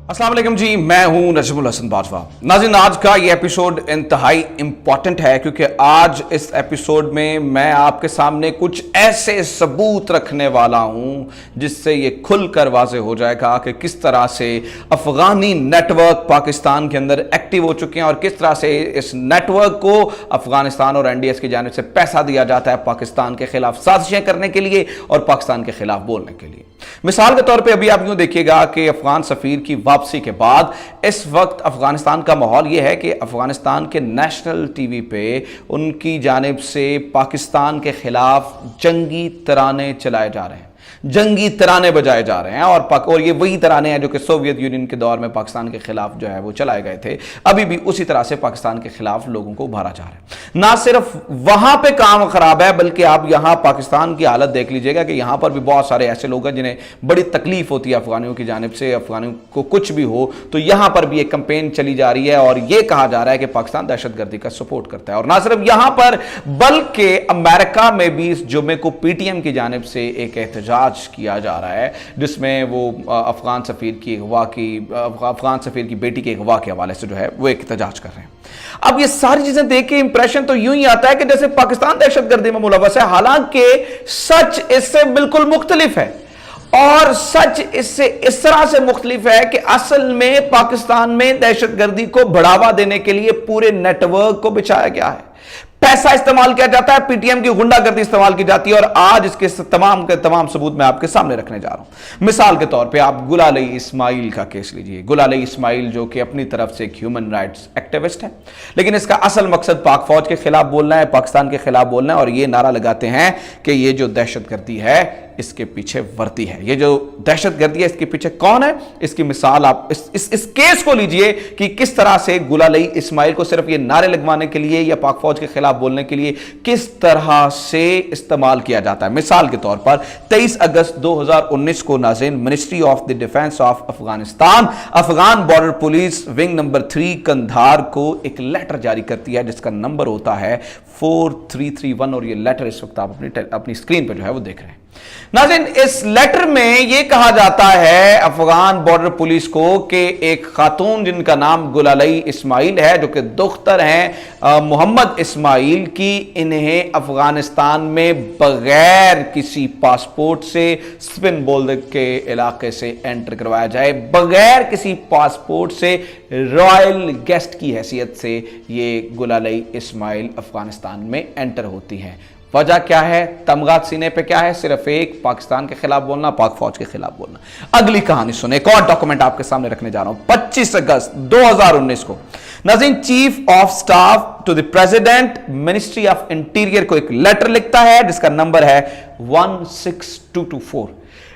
अस्सलाम वालेकुम जी, मैं हूं नजमुल हसन बाजवा। नाज़रीन, आज का ये एपिसोड इंतहाई इम्पॉर्टेंट है क्योंकि आज इस एपिसोड में मैं आपके सामने कुछ ऐसे सबूत रखने वाला हूं जिससे ये खुलकर वाज़ेह हो जाएगा कि किस तरह से अफगानी नेटवर्क पाकिस्तान के अंदर एक्टिव हो चुके हैं और किस तरह से इस नेटवर्क को अफगानिस्तान और NDS की जानिब से पैसा दिया जाता है पाकिस्तान के खिलाफ साजिशें करने के लिए और पाकिस्तान के खिलाफ बोलने के लिए। मिसाल के तौर पे अभी आप यूं देखिएगा कि अफगान सफीर की वापसी के बाद इस वक्त अफगानिस्तान का माहौल यह है कि अफगानिस्तान के नेशनल टीवी पे उनकी जानिब से पाकिस्तान के खिलाफ जंगी तराने चलाए जा रहे हैं, जंगी तराने बजाए जा रहे हैं और ये वही तराने हैं जो कि सोवियत यूनियन के दौर में पाकिस्तान के खिलाफ जो है वो चलाए गए थे। अभी भी उसी तरह से पाकिस्तान के खिलाफ लोगों को उभारा जा रहा है। ना सिर्फ वहां पे काम खराब है बल्कि आप यहां पाकिस्तान की हालत देख लीजिएगा कि यहां पर भी बहुत सारे ऐसे लोग हैं जिन्हें बड़ी तकलीफ होती है अफगानियों की जानिब से। अफगानियों को कुछ भी हो तो यहां पर भी एक कैंपेन चली जा रही है और यह कहा जा रहा है कि पाकिस्तान दहशतगर्दी का सपोर्ट करता है। और ना सिर्फ यहां पर बल्कि अमेरिका में भी इस जुमे को PTM की जानिब से एक एहतजाज किया जा रहा है जिसमें वो अफगान सफीर की बेटी के अगवा के हवाले से जो है वो एक एहतजाज कर रहे हैं। अब ये सारी चीजें देख के इंप्रेशन तो यूं ही आता है कि जैसे पाकिस्तान दहशतगर्दी में मुलव्वस है, हालांकि सच इससे बिल्कुल मुख्तलिफ है। और सच इससे इस तरह से मुख्तलिफ है कि असल में पाकिस्तान में दहशतगर्दी को बढ़ावा देने के लिए पूरे नेटवर्क को बिछाया गया है, पैसा इस्तेमाल किया जाता है, PTM की गुंडागर्दी इस्तेमाल की जाती है और आज इसके तमाम के तमाम सबूत मैं आपके सामने रखने जा रहा हूं। मिसाल के तौर पे आप गुलाल इस्माइल का केस लीजिए। गुलाल इस्माइल जो कि अपनी तरफ से एक ह्यूमन राइट्स एक्टिविस्ट है, लेकिन इसका असल मकसद पाक फौज के खिलाफ बोलना है, पाकिस्तान के खिलाफ बोलना है और ये नारा लगाते हैं कि ये जो दहशतगर्दी है इसके पीछे वर्दी है। ये जो दहशतगर्दी है इसके पीछे कौन है, इसकी मिसाल आप इस केस को लीजिए कि किस तरह से गुलाल इस्माइल को सिर्फ ये नारे लगवाने के लिए या पाक फौज के खिलाफ बोलने के लिए किस तरह से इस्तेमाल किया जाता है। मिसाल के तौर पर 23 अगस्त 2019 को नाज़रीन, ministry of the defence of Afghanistan Afghan border police wing number 3 Kandahar को एक लेटर जारी करती है जिसका नंबर होता है 4331 और ये लेटर इस वक्त आप अपनी स्क्रीन पर जो है वो देख रहे हैं। नाज़रीन, इस लेटर में यह कहा जाता है अफगान बॉर्डर पुलिस को कि एक खातून जिनका नाम गुलालई इस्माइल है, जो कि दुख्तर हैं मोहम्मद इस्माइल की, इन्हें अफगानिस्तान में बगैर किसी पासपोर्ट से स्पिन बोल्ड के इलाके से एंटर करवाया जाए, बगैर किसी पासपोर्ट से रॉयल गेस्ट की हैसियत से ये गुलालई इस्माइल अफगानिस्तान में एंटर होती हैं। वजह क्या है, तमगात सीने पे क्या है, सिर्फ एक पाकिस्तान के खिलाफ बोलना, पाक फौज के खिलाफ बोलना। अगली कहानी सुने, एक और डॉक्यूमेंट आपके सामने रखने जा रहा हूं। 25 अगस्त 2019 को नाज़रीन, chief of staff to the president ministry of interior को एक लेटर लिखता है जिसका नंबर है 16224।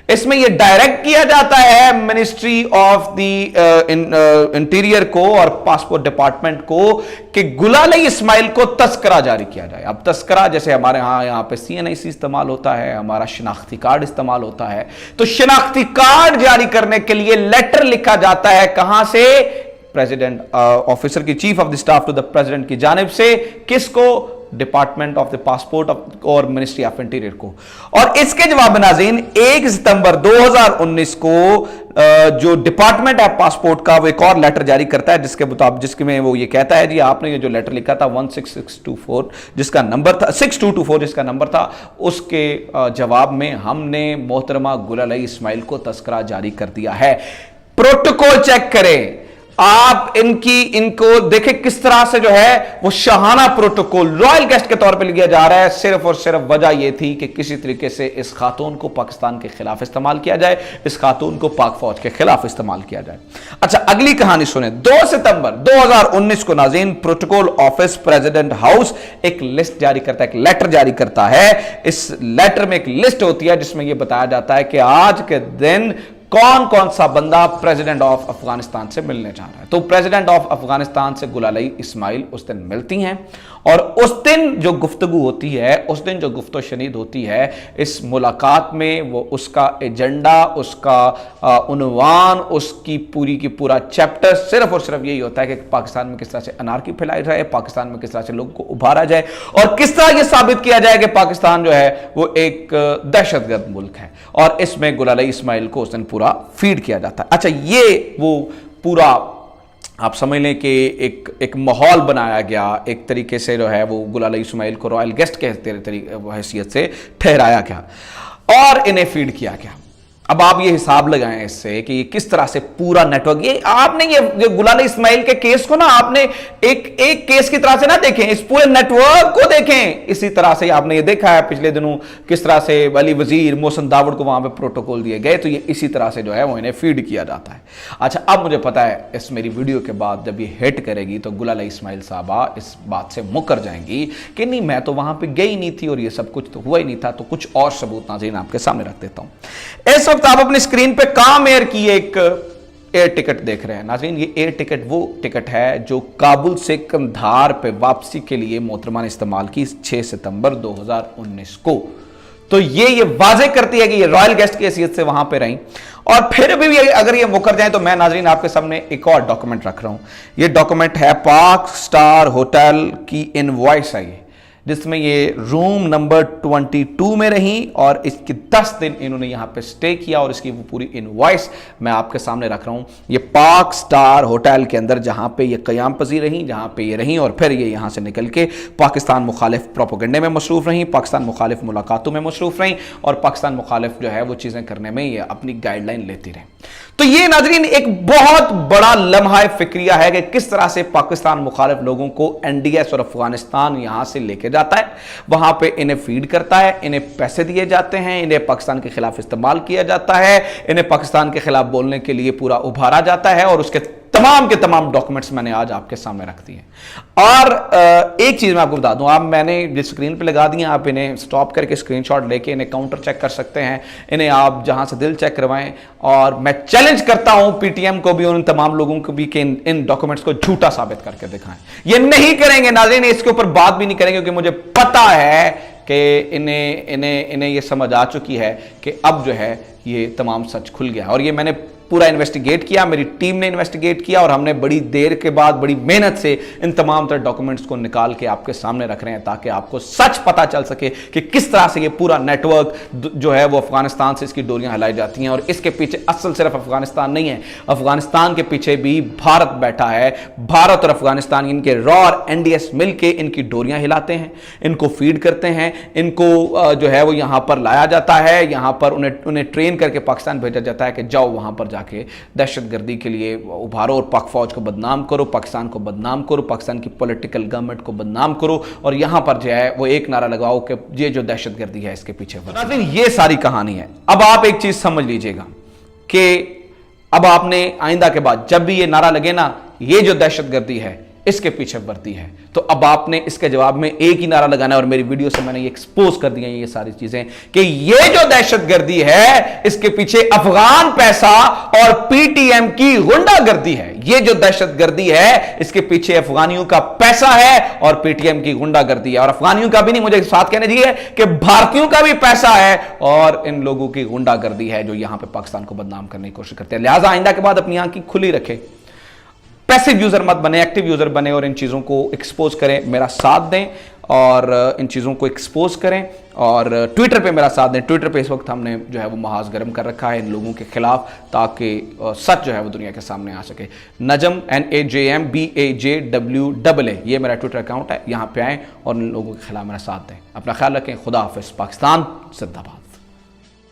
इसमें यह डायरेक्ट किया जाता है मिनिस्ट्री ऑफ द इंटीरियर को और पासपोर्ट डिपार्टमेंट को कि गुलाल इस्माइल को तस्करा जारी किया जाए। अब तस्करा जैसे हमारे यहाँ पे CNIC इस्तेमाल होता है, हमारा शिनाख्ती कार्ड इस्तेमाल होता है, तो शिनाख्ती कार्ड जारी करने के लिए लेटर लिखा जाता है कहां से, प्रेसिडेंट ऑफिसर की, chief of the staff to the president की जानिब से, किसको, डिपार्टमेंट ऑफ द पासपोर्ट और मिनिस्ट्री ऑफ इंटीरियर को। और इसके जवाब में नाज़रीन 1 सितंबर 2019 को जो डिपार्टमेंट है पासपोर्ट का वो एक और लेटर जारी करता है जिसके मुताबिक जिसके में वो ये कहता है, जी आपने ये जो लेटर लिखा था 16624 जिसका नंबर था 6224 जिसका नंबर था, उसके जवाब में हमने मोहतरमा गुलाल इस्माइल को तस्करा जारी कर दिया है। प्रोटोकॉल चेक करें आप, इनको देखें किस तरह से जो है वो शाहाना प्रोटोकॉल रॉयल गेस्ट के तौर पे लिया जा रहा है। सिर्फ और सिर्फ वजह यह थी कि किसी तरीके से इस खातून को पाकिस्तान के खिलाफ इस्तेमाल किया जाए, इस खातून को पाक फौज के खिलाफ इस्तेमाल किया जाए। अच्छा, अगली कहानी सुने। 2 सितंबर 2019 को नाज़रीन, प्रोटोकॉल ऑफिस प्रेसिडेंट हाउस एक लिस्ट जारी करता है, एक लेटर जारी करता है। इस लेटर में एक लिस्ट होती है जिसमें यह बताया जाता है कि आज के दिन कौन कौन सा बंदा प्रेसिडेंट ऑफ अफगानिस्तान से मिलने जा रहा है। तो प्रेसिडेंट ऑफ अफगानिस्तान से गुलाल इस्माइल उस दिन मिलती हैं اور اس دن جو گفتگو ہوتی ہے, اس دن جو گفت و شنید ہوتی ہے, اس ملاقات میں وہ اس کا ایجنڈا, اس کا عنوان, اس کی پورا چیپٹر صرف اور صرف یہی ہوتا ہے کہ پاکستان میں کس طرح سے انارکی پھیلائی جائے, پاکستان میں کس طرح سے لوگوں کو ابھارا جائے, اور کس طرح یہ ثابت کیا جائے کہ پاکستان جو ہے وہ ایک دہشت گرد ملک ہے. اور اس میں گل علی اسماعیل کو اس دن پورا فیڈ کیا جاتا ہے. اچھا, یہ وہ پورا آپ سمجھ لیں کہ ایک ماحول بنایا گیا, ایک طریقے سے جو ہے وہ گل علی اسماعیل کو رائل گیسٹ کے حیثیت سے ٹھہرایا گیا اور انہیں فیڈ کیا گیا. اب آپ یہ حساب لگائیں اس سے کہ یہ کس طرح سے پورا نیٹ ورک, یہ آپ نے یہ گل علی اسماعیل کے کیس کو نا آپ نے ایک کیس کی طرح سے نہ دیکھیں, اس پورے نیٹ ورک کو دیکھیں. اسی طرح سے آپ نے یہ دیکھا ہے پچھلے دنوں کس طرح سے علی وزیر, محسن داوڑ کو وہاں پہ پروٹوکول دیے گئے, تو یہ اسی طرح سے جو ہے وہ انہیں فیڈ کیا جاتا ہے. اچھا, اب مجھے پتا ہے اس میری ویڈیو کے بعد جب یہ ہٹ کرے گی تو گل علی اسماعیل صاحبہ اس بات سے مکر جائیں گی کہ نہیں میں تو وہاں پہ گئی نہیں تھی اور یہ سب کچھ تو ہوا ہی نہیں تھا. تو کچھ اور ثبوت ناظرین آپ کے سامنے رکھ دیتا ہوں. اس وقت آپ اپنی اسکرین پہ کام ایئر کی ایک ایئر ٹکٹ دیکھ رہے ہیں ناظرین. یہ ایئر ٹکٹ وہ ٹکٹ ہے جو کابل سے قندھار پہ واپسی کے لیے محترمہ نے استعمال کی 6 ستمبر 2019 کو. تو یہ واضح کرتی ہے کہ یہ رائل گیسٹ کی حیثیت سے وہاں پہ رہیں. اور پھر بھی اگر یہ مکر جائیں تو میں ناظرین آپ کے سامنے ایک اور ڈاکومنٹ رکھ رہا ہوں. یہ ڈاکومنٹ ہے پاک سٹار ہوٹل کی انوائس ہے جس میں یہ روم نمبر 22 میں رہیں اور اس کی 10 دن انہوں نے یہاں پہ سٹے کیا, اور اس کی وہ پوری انوائس میں آپ کے سامنے رکھ رہا ہوں. یہ پاک سٹار ہوٹل کے اندر جہاں پہ یہ قیام پذیر رہیں, جہاں پہ یہ رہیں, اور پھر یہ یہاں سے نکل کے پاکستان مخالف پروپیگنڈے میں مصروف رہیں, پاکستان مخالف ملاقاتوں میں مصروف رہیں, اور پاکستان مخالف جو ہے وہ چیزیں کرنے میں یہ اپنی گائیڈ لائن لیتی رہیں. تو یہ ناظرین ایک بہت بڑا لمحہ فکریہ ہے کہ کس طرح سے پاکستان مخالف لوگوں کو این ڈی ایس اور افغانستان یہاں سے لے کے جاتا ہے, وہاں پہ انہیں فیڈ کرتا ہے, انہیں پیسے دیے جاتے ہیں, انہیں پاکستان کے خلاف استعمال کیا جاتا ہے, انہیں پاکستان کے خلاف بولنے کے لیے پورا ابھارا جاتا ہے, اور اس کے تمام کے تمام ڈاکومنٹس میں نے آج آپ کے سامنے رکھ دی ہیں. اور ایک چیز میں آپ کو بتا دوں, آپ میں نے جس اسکرین پہ لگا دی ہیں, آپ انہیں سٹاپ کر کے اسکرین شاٹ لے کے انہیں کاؤنٹر چیک کر سکتے ہیں, انہیں آپ جہاں سے دل چیک کروائیں. اور میں چیلنج کرتا ہوں پی ٹی ایم کو بھی اور ان تمام لوگوں کو بھی کہ ان ڈاکومنٹس کو جھوٹا ثابت کر کے دکھائیں. یہ نہیں کریں گے ناظرین, اس کے اوپر بات بھی نہیں کریں گے, کیونکہ مجھے پتا ہے کہ انہیں یہ سمجھ آ چکی ہے کہ اب جو ہے یہ تمام سچ کھل گیا. اور یہ میں نے پورا انویسٹیگیٹ کیا, میری ٹیم نے انویسٹیگیٹ کیا, اور ہم نے بڑی دیر کے بعد بڑی محنت سے ان تمام تر ڈاکومنٹس کو نکال کے آپ کے سامنے رکھ رہے ہیں تاکہ آپ کو سچ پتا چل سکے کہ کس طرح سے یہ پورا نیٹ ورک جو ہے وہ افغانستان سے اس کی ڈوریاں ہلائی جاتی ہیں. اور اس کے پیچھے اصل صرف افغانستان نہیں ہے, افغانستان کے پیچھے بھی بھارت بیٹھا ہے. بھارت اور افغانستان ان کے را اور این ڈی ایس مل کے ان کی ڈوریاں ہلاتے ہیں, ان کو فیڈ کرتے ہیں, ان کو جو ہے وہ یہاں پر لایا جاتا ہے, یہاں پر انہیں ٹرین کر کے پاکستان بھیجا جاتا ہے کہ جاؤ وہاں پر جا کے دہشت گردی کے لیے ابھارو اور پاک فوج کو بدنام کرو, پاکستان کو بدنام کرو, پاکستان کی پولیٹیکل گورنمنٹ کو بدنام کرو, اور یہاں پر جو ہے وہ ایک نعرہ لگاؤ کہ یہ جو دہشت گردی ہے اس کے پیچھے. ناظرین یہ ساری کہانی ہے. اب آپ ایک چیز سمجھ لیجئے گا کہ اب آپ نے آئندہ کے بعد جب بھی یہ نعرہ لگے نا یہ جو دہشت گردی ہے اس کے پیچھے ورتی ہے, تو اب آپ نے اس کے جواب میں ایک ہی نعرہ لگانا ہے. اور میری ویڈیو سے میں نے یہ ایکسپوز کر دیا یہ ساری چیزیں کہ یہ جو دہشت گردی ہے اس کے پیچھے افغان پیسہ اور پی ٹی ایم کی غنڈہ گردی ہے. یہ جو دہشت گردی ہے اس کے پیچھے افغانیوں کا پیسہ ہے اور پی ٹی ایم کی غنڈہ گردی ہے. اور افغانیوں کا بھی نہیں, مجھے ساتھ کہنے دیجیے کہ بھارتیوں کا بھی پیسہ ہے اور ان لوگوں کی غنڈہ گردی ہے جو یہاں پہ پاکستان کو بدنام کرنے کی کوشش کرتے ہیں. لہٰذا آئندہ کے بعد اپنی آنکھیں کھلی رکھے, پیسیو یوزر مت بنے, ایکٹیو یوزر بنے, اور ان چیزوں کو ایکسپوز کریں, میرا ساتھ دیں اور ان چیزوں کو ایکسپوز کریں. اور ٹویٹر پہ میرا ساتھ دیں. ٹویٹر پہ اس وقت ہم نے جو ہے وہ محاذ گرم کر رکھا ہے ان لوگوں کے خلاف تاکہ سچ جو ہے وہ دنیا کے سامنے آ سکے. نجم NAJMBAJWAA یہ میرا ٹویٹر اکاؤنٹ ہے, یہاں پہ آئیں اور ان لوگوں کے خلاف میرا ساتھ دیں. اپنا خیال رکھیں. خدا حافظ. پاکستان زندہ باد.